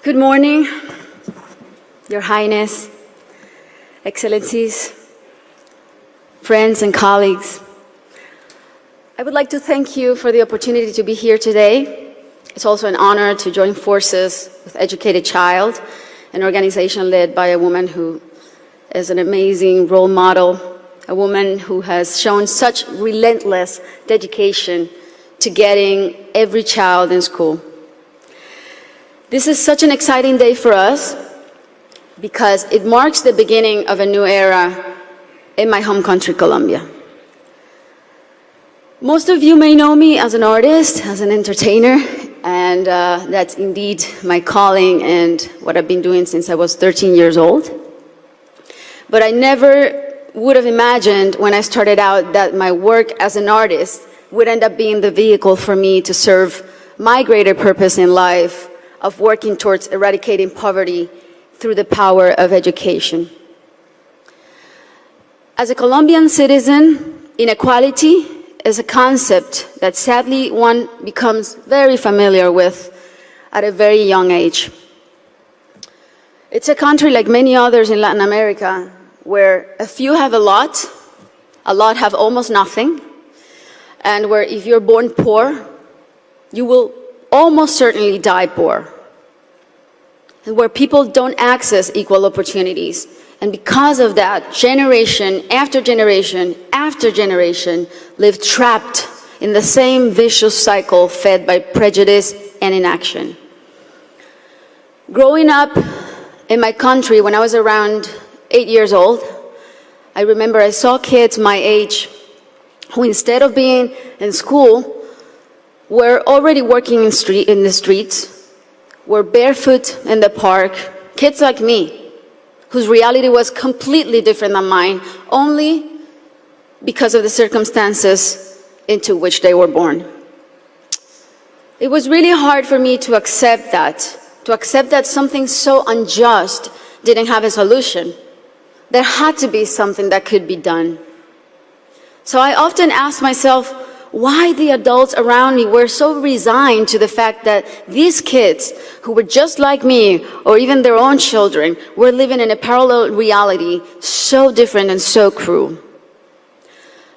Good morning, Your Highness, Excellencies, friends and colleagues. I would like to thank you for the opportunity to be here today. It's also an honor to join forces with Educated Child, an organization led by a woman who is an amazing role model, a woman who has shown such relentless dedication to getting every child in school. This is such an exciting day for us because it marks the beginning of a new era in my home country, Colombia. Most of you may know me as an artist, as an entertainer, and that's indeed my calling and what I've been doing since I was 13 years old. But I never would have imagined when I started out that my work as an artist would end up being the vehicle for me to serve my greater purpose in life of working towards eradicating poverty through the power of education. As a Colombian citizen, inequality is a concept that sadly one becomes very familiar with at a very young age. It's a country like many others in Latin America where a few have a lot have almost nothing, and where if you're born poor, you will almost certainly die poor, and where people don't access equal opportunities. And because of that, generation after generation after generation live trapped in the same vicious cycle fed by prejudice and inaction. Growing up in my country when I was around 8 years old, I remember I saw kids my age who, instead of being in school, were already working in the streets, were barefoot in the park, kids like me, whose reality was completely different than mine, only because of the circumstances into which they were born. It was really hard for me to accept that something so unjust didn't have a solution. There had to be something that could be done. So I often asked myself why the adults around me were so resigned to the fact that these kids, who were just like me, or even their own children, were living in a parallel reality so different and so cruel.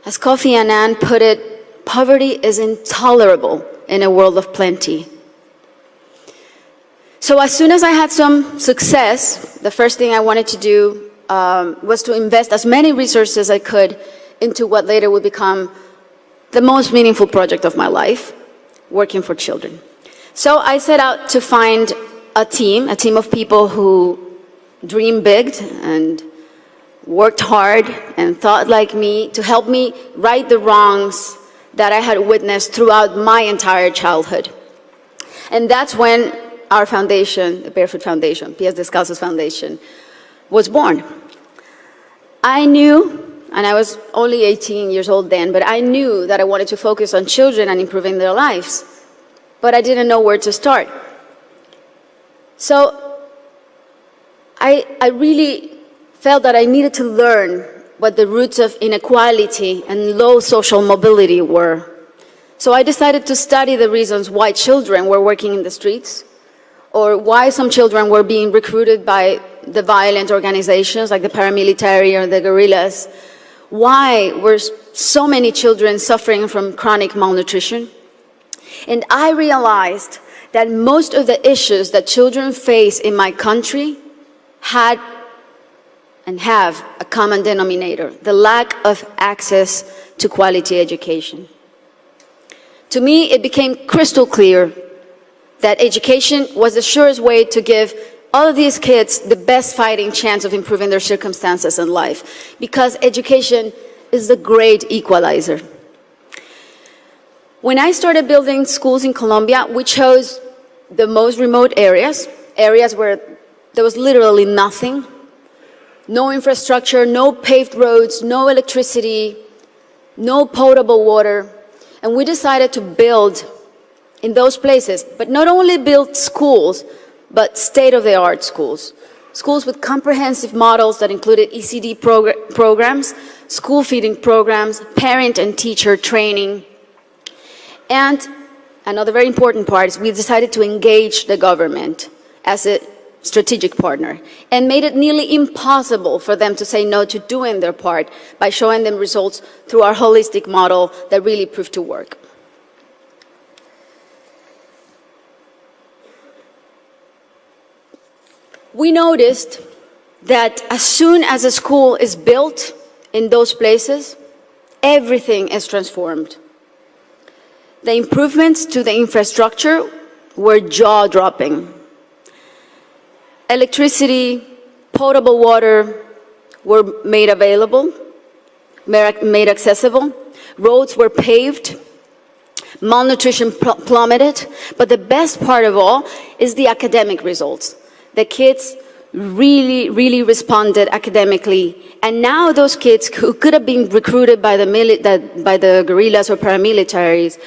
As Kofi Annan put it, poverty is intolerable in a world of plenty. So as soon as I had some success, the first thing I wanted to do was to invest as many resources as I could into what later would become the most meaningful project of my life, working for children. So I set out to find a team of people who dreamed big and worked hard and thought like me to help me right the wrongs that I had witnessed throughout my entire childhood. And that's when our foundation, the Barefoot Foundation, Pies Descalzos Foundation, was born. I knew, and I was only 18 years old then, but I knew that I wanted to focus on children and improving their lives, but I didn't know where to start. So I really felt that I needed to learn what the roots of inequality and low social mobility were. So I decided to study the reasons why children were working in the streets, or why some children were being recruited by the violent organizations like the paramilitary or the guerrillas. Why were so many children suffering from chronic malnutrition? And I realized that most of the issues that children face in my country had and have a common denominator: the lack of access to quality education. To me, it became crystal clear that education was the surest way to give all of these kids the best fighting chance of improving their circumstances in life, because education is the great equalizer. When I started building schools in Colombia, we chose the most remote areas where there was literally nothing, no infrastructure, no paved roads, no electricity, no potable water, and we decided to build in those places, but not only build schools, but state-of-the-art schools. Schools with comprehensive models that included ECD programs, school feeding programs, parent and teacher training. And another very important part is we decided to engage the government as a strategic partner and made it nearly impossible for them to say no to doing their part by showing them results through our holistic model that really proved to work. We noticed that as soon as a school is built in those places, everything is transformed. The improvements to the infrastructure were jaw-dropping. Electricity, potable water were made available, made accessible. Roads were paved. Malnutrition plummeted. But the best part of all is the academic results. The kids really responded academically. And now those kids who could have been recruited by the guerrillas or paramilitaries,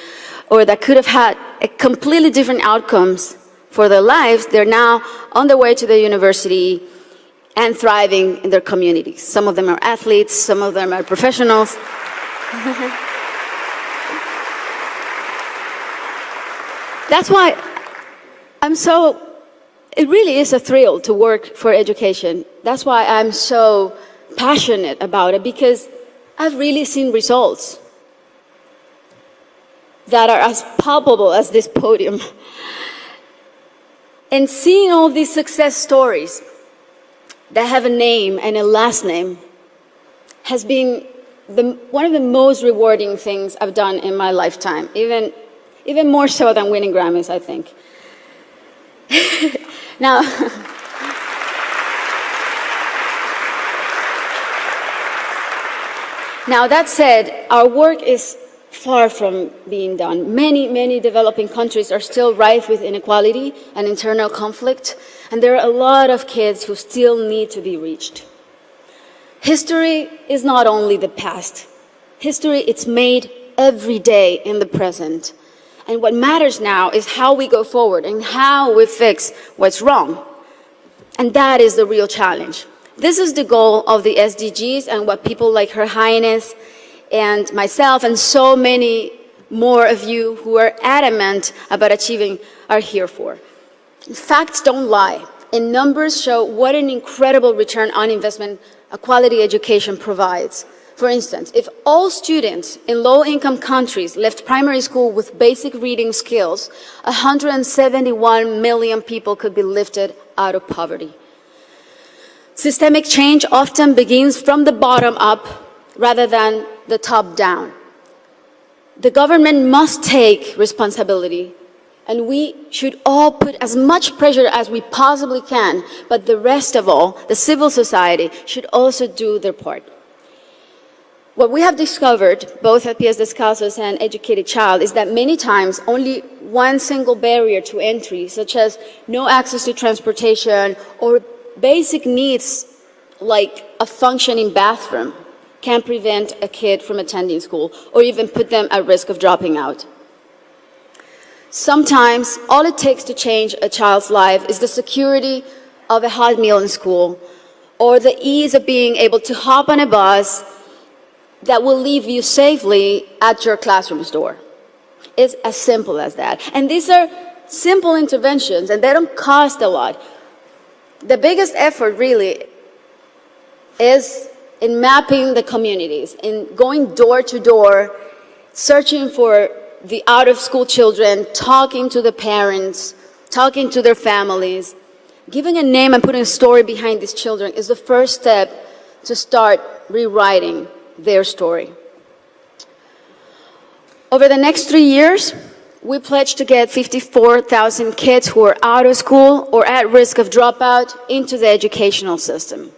or that could have had a completely different outcomes for their lives, they're now on their way to the university and thriving in their communities. Some of them are athletes, some of them are professionals. That's why it really is a thrill to work for education. That's why I'm so passionate about it, because I've really seen results that are as palpable as this podium. And seeing all these success stories that have a name and a last name has been one of the most rewarding things I've done in my lifetime, even more so than winning Grammys, I think. Now, that said, our work is far from being done. Many developing countries are still rife with inequality and internal conflict, and there are a lot of kids who still need to be reached. History is not only the past. History, it's made every day in the present. And what matters now is how we go forward and how we fix what's wrong. And that is the real challenge. This is the goal of the SDGs and what people like Her Highness and myself and so many more of you who are adamant about achieving are here for. Facts don't lie, and numbers show what an incredible return on investment a quality education provides. For instance, if all students in low-income countries left primary school with basic reading skills, 171 million people could be lifted out of poverty. Systemic change often begins from the bottom up rather than the top down. The government must take responsibility, and we should all put as much pressure as we possibly can, but the rest of all, the civil society, should also do their part. What we have discovered, both at Pies Descalzos and Educated Child, is that many times only one single barrier to entry, such as no access to transportation or basic needs like a functioning bathroom, can prevent a kid from attending school or even put them at risk of dropping out. Sometimes all it takes to change a child's life is the security of a hot meal in school or the ease of being able to hop on a bus that will leave you safely at your classroom's door. It's as simple as that. And these are simple interventions and they don't cost a lot. The biggest effort really is in mapping the communities, in going door to door, searching for the out-of-school children, talking to the parents, talking to their families. Giving a name and putting a story behind these children is the first step to start rewriting their story. Over the next 3 years, we pledge to get 54,000 kids who are out of school or at risk of dropout into the educational system.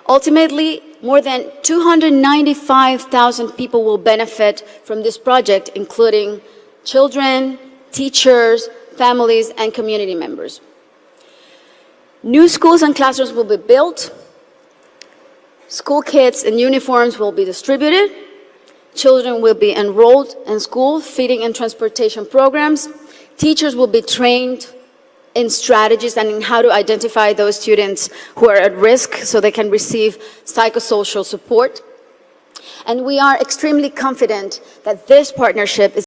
Ultimately, more than 295,000 people will benefit from this project, including children, teachers, families, and community members. New schools and classrooms will be built. School kits and uniforms will be distributed. Children will be enrolled in school, feeding and transportation programs. Teachers will be trained in strategies and in how to identify those students who are at risk so they can receive psychosocial support. And we are extremely confident that this partnership is